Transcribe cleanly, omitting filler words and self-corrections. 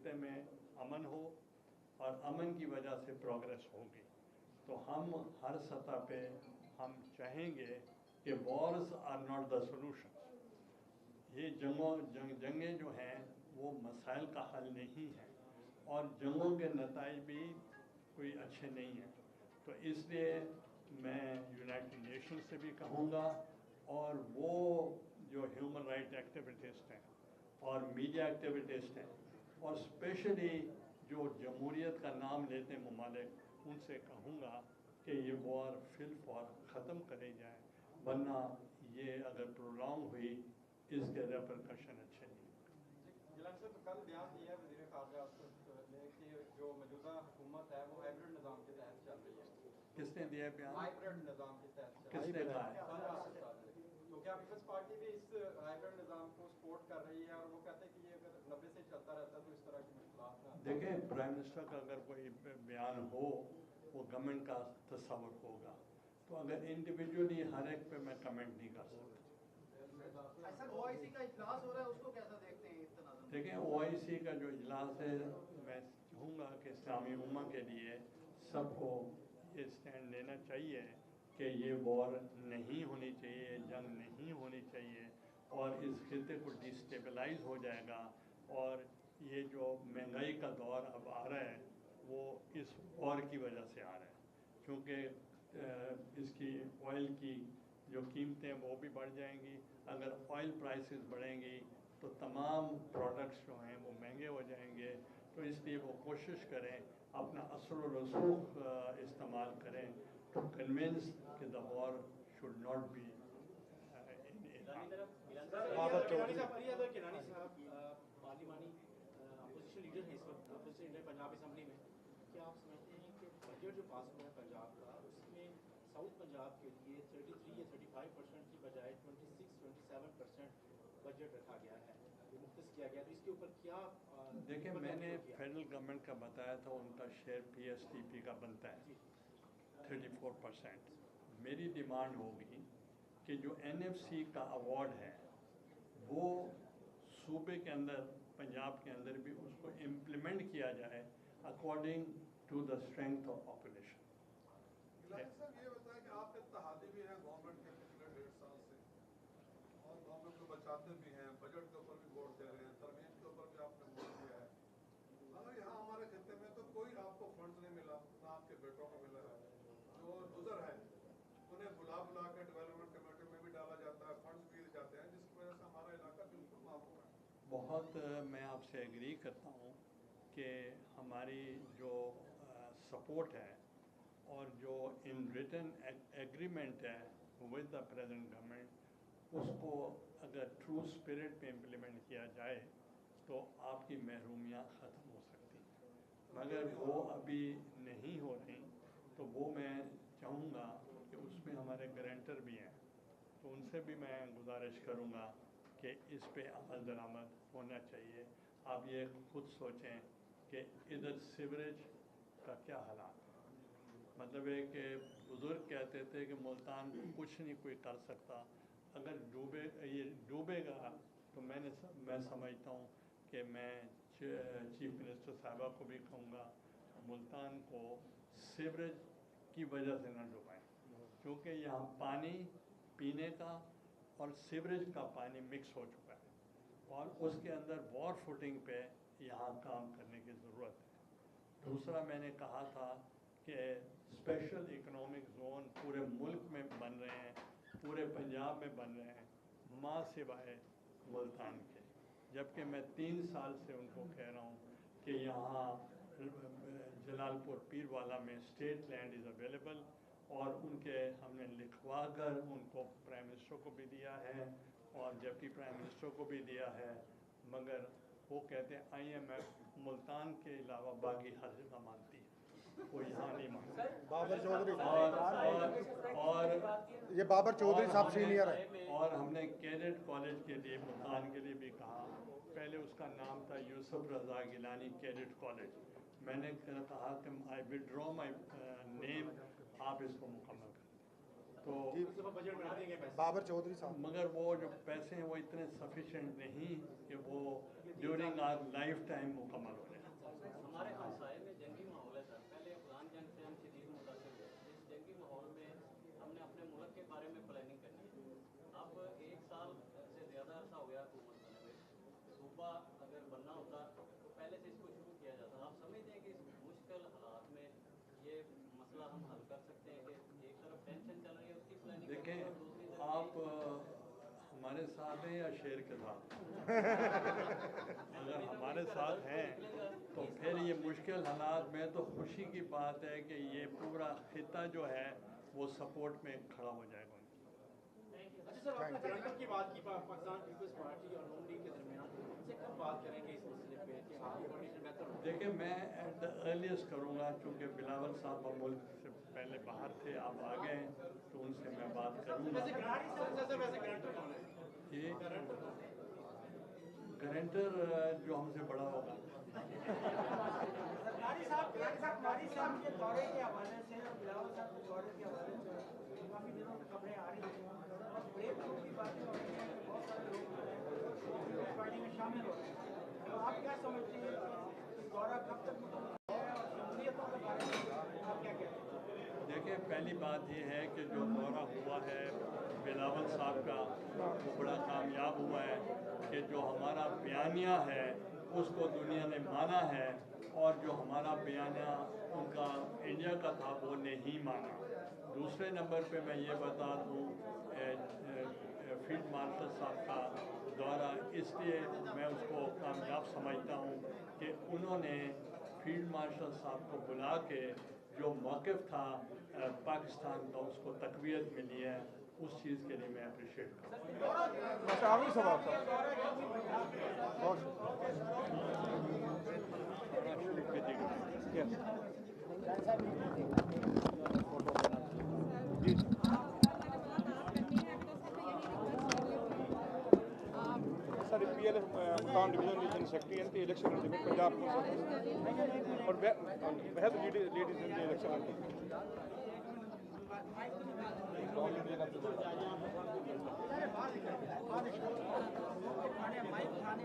खत्े में अमन हो और अमन की वजह से प्रोग्रेस होगी। तो हम हर सतह पे हम चाहेंगे कि wars are not the solution. ये जंगें जो हैं वो मसाइल का हल नहीं है और जंगों के नताइज भी कोई अच्छे नहीं हैं। तो इसलिए मैं यूनाइटेड नेशन से भी कहूँगा और वो जो ह्यूमन राइट एक्टिविटिस्ट हैं और मीडिया एक्टिविटिस्ट हैं और स्पेशली जो जमहूरियत का नाम लेते हैं ममालिक, उनसे कहूँगा कि ये वॉर फिल फॉर ख़त्म करे जाए, वरना ये अगर प्रोलॉन्ग हुई इसके रेपरकशन अच्छे नहीं। गिलानी साहब, कल बयान दिया है वज़ीर ख़ारजा ने कि जो मौजूदा हुकूमत है वो हाइब्रिड निज़ाम के तहत चल रही है। किसने दिया बयान? हाइब्रिड निज़ाम के तहत किसने कहा है? तो क्या पीपल्स पार्टी भी इस हाइब्रिड निज़ाम को सपोर्ट कर रही है और वो कहते हैं कि ये अगर 90 से चलता रहता है तो इस तरह की मुश्किलात ना? देखें, प्राइम मिनिस्टर का अगर कोई बयान हो वो गवर्नमेंट का तस्वर होगा, तो अगर इंडिविजुअली हर एक पे मैं कमेंट नहीं कर सकता। सर, ओआईसी का इजलास हो रहा है, उसको कैसा देखते हैं? देखें, ओआईसी का जो इजलास है, मैं चाहूँगा कि इस्लामी उम्मा के लिए सबको ये स्टैंड लेना चाहिए कि ये वॉर नहीं होनी चाहिए, जंग नहीं होनी चाहिए और इस खिते को डिस्टेबलाइज हो जाएगा। और ये जो महंगाई का दौर अब आ रहा है वो इस वॉर की वजह से आ रहा है, क्योंकि इसकी ऑयल की जो कीमतें वो भी बढ़ जाएंगी। अगर ऑयल प्राइसेस बढ़ेंगी तो तमाम प्रोडक्ट्स जो हैं वो महंगे हो जाएंगे। तो इसलिए वो कोशिश करें, अपना असर और रसूख इस्तेमाल करें टू कन्विंस कि the war should not be. Opposition leader है इस वक्त, अपोजिशन लीडर पंजाब असेंबली में, क्या आप समझते हैं कि बजट जो पास हुआ है पंजाब का, उसमें साउथ पंजाब के लिए 33 या 35% की बजाय 26-27% बजट रखा गया है, मुख्तस किया गया, तो इसके ऊपर क्या? देखिए, मैंने फेडरल गवर्नमेंट का बताया था, उनका शेयर पीएसटीपी का बनता है 34%। मेरी डिमांड होगी कि जो एनएफसी का अवार्ड है वो सूबे के अंदर, पंजाब के अंदर भी उसको इम्प्लीमेंट किया जाए according to the strength of population. Gilani साहब, ये बताएं कि आप इत्तेहादी भी हैं गवर्नमेंट के पिछले 1.5 साल से और गवर्नमेंट को बचाते भी हैं, बजट के ऊपर भी वोट दे रहे हैं, तरमीम के ऊपर भी आपने वोट दिया है। अगर यहाँ हमारे खत्ते में तो कोई आपको फंड नहीं मिला, ना आपके बेटों को मिला है, जो गुजर है उन्हें बुला के डेवलपमेंट कमेटी में भी डाला जाता है, फंड्स भी जाते हैं, जिसकी वजह से हमारा इलाका बिल्कुल मामूल है। बहुत मैं आपसे एग्री करता हूँ कि हमारी जो सपोर्ट है और जो इन रिटन एग्रीमेंट है विद द प्रेजेंट गवर्नमेंट, उसको अगर ट्रू स्पिरिट में इम्प्लीमेंट किया जाए तो आपकी महरूमियाँ ख़त्म हो सकती हैं। मगर वो अभी नहीं हो रही, तो वो मैं चाहूँगा कि उसमें हमारे गारंटर भी हैं, तो उनसे भी मैं गुजारिश करूँगा कि इस पे अमल दरामद होना चाहिए। आप ये खुद सोचें कि इधर सीवरेज का क्या हालात है। मतलब है कि बुज़ुर्ग कहते थे कि मुल्तान कुछ नहीं कोई कर सकता, अगर ये डूबेगा तो मैं समझता हूँ कि मैं चीफ मिनिस्टर साहबा को भी कहूँगा मुल्तान को सीवरेज की वजह से न डुबाएं, क्योंकि यहाँ पानी पीने का और सीवरेज का पानी मिक्स हो चुका है और उसके अंदर वॉर फुटिंग पे यहाँ काम करने की ज़रूरत है। दूसरा, मैंने कहा था कि स्पेशल इकोनॉमिक जोन पूरे मुल्क में बन रहे हैं, पूरे पंजाब में बन रहे हैं, माँ सिवाय मुल्तान के, जबकि मैं 3 साल से उनको कह रहा हूँ कि यहाँ जलालपुर पीरवाला में स्टेट लैंड इज़ अवेलेबल, और उनके हमने लिखवा कर उनको प्राइम मिनिस्टर को भी दिया है और डिप्टी प्राइम मिनिस्टर को भी दिया है, मगर वो कहते हैं IMF मुल्तान के अलावा बाकी हर जगह मानती है, वो यहाँ नहीं मानती। बाबर चौधरी और ये बाबर चौधरी साहब सीनियर है। और हमने कैडेट कॉलेज के लिए मुल्तान के लिए भी कहा, पहले उसका नाम था यूसुफ रज़ा गिलानी कैडेट कॉलेज, मैंने कहा कि आई विड्रॉ माई नेम, आप इसको मुकम्मल करें। तो बजट बना देंगे बाबर चौधरी साहब, मगर वो जो पैसे हैं वो इतने सफिशेंट नहीं कि वो ड्यूरिंग आवर लाइफ टाइम मुकम्मल हो रहे हैं। हमारे हमसाए में जंगी माहौल है सर। पहले अफगान जंग से हम शदीद मुतासर हुए। इस जंगी माहौल में हमने अपने मुल्क के बारे में प्लानिंग करनी है। अब 1 साल से ज़्यादा अरसा हो गया हुकूमत बने हुए। सूबा अगर बनना होता तो पहले से इसको शुरू किया जाता। आप समझते हैं कि इस मुश्किल हालात में ये मसला हम हल कर सकते हैं कि एक तरफ टेंशन चल रही है उसकी प्लानिंग देखें, आप हमारे साथ हैं या शेर के साथ? अगर हमारे साथ हैं तो फिर ये मुश्किल हालात में तो खुशी की बात है कि ये पूरा खिता जो है वो सपोर्ट में खड़ा हो जाएगा। अच्छा सर, आपने ग्रांटर की बात की, पाकिस्तान पीपल्स पार्टी और नून लीग के दरमियान से कब बात करेंगे इस मसले पे कि आपकी कोऑर्डिनेशन बेहतर हो? देखिए, मैं एट द अर्लीस्ट करूँगा, चूँकि बिलावल साहब अब मुल्क से पहले बाहर थे, आप आ गए हैं, तो उनसे मैं बात करूँगा। वैसे ग्रांटर कौन है? ये गारंटर जो हमसे बड़ा होगा। सरकारी साहब के दौरे के हवाले से और बिलावल साहब के दौरे के हवाले से काफ़ी दिनों से खबरें आ रही हैं और ब्रेक थ्रू की बातें हो रही हैं कि बहुत सारे लोग जो हैं इस पार्टी में शामिल हो रहे हैं। तो आप क्या समझते हैं कि दौरा कब तक मुकम्मल है और शमूलियतों के बारे में आप क्या कहते हैं? देखिए, पहली बात ये है कि जो दौरा हुआ है बिलावल साहब का, वो बड़ा कामयाब हुआ है कि जो हमारा बयानिया है उसको दुनिया ने माना है, और जो हमारा बयानिया उनका इंडिया का था वो नहीं माना। दूसरे नंबर पे मैं ये बता दूँ, फील्ड मार्शल साहब का दौरा इसलिए मैं उसको कामयाब समझता हूँ कि उन्होंने फील्ड मार्शल साहब को बुला के जो मौक़िफ़ था पाकिस्तान का उसको तक़वियत मिली है, उस चीज़ के लिए मैं अप्रिशिएट करूँ। बस आखिरी सवाल था। सर PLF मकान division region secretary and election में पंजाब और बेहद लेडीज इन इलेक्शन माइक खाने